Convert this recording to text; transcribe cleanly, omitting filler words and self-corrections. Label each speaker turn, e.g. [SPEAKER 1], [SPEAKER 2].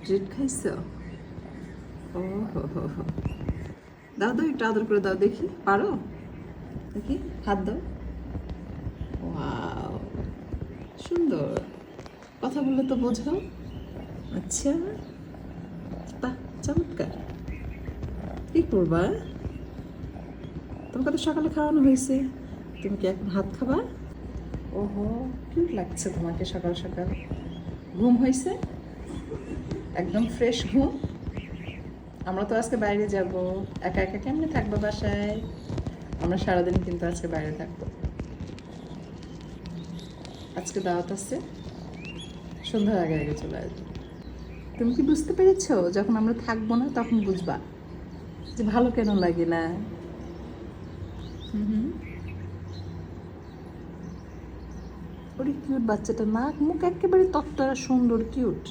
[SPEAKER 1] Treat খাইছো? ও হো হো হো, দাও দাও, একটু আদর করে দাও দেখি, পারো? দেখি, হাত দাও। ওয়াও, সুন্দর। কথা বললে তো বোঝাও। আচ্ছা, বাহ, চমৎকার। কি করবা? তোমাকে তো সকালে খাওয়ানো হয়েছে, তুমি কি এখন হাত খাবা? ওহো, কিউট লাগছে তোমাকে সকাল সকাল। ঘুম হয়েছে? একদম ফ্রেশ ঘুম? আমরা তো আজকে বাইরে যাব, একা একা কেমনে থাকবো বাসায়? আমরা সারাদিন কিন্তু আজকে বাইরে থাকবো। আজকে দাওয়াত আছে, সন্ধ্যার আগে আগে চলে আসবো। তুমি কি বুঝতে পেরেছো? যখন আমরা থাকবো না তখন বুঝবা যে ভালো কেন লাগে না। হুম হুম, ওরে কিউট বাচ্চাটা, নাক মুখ একেবারে তত্তরা সুন্দর, কিউট।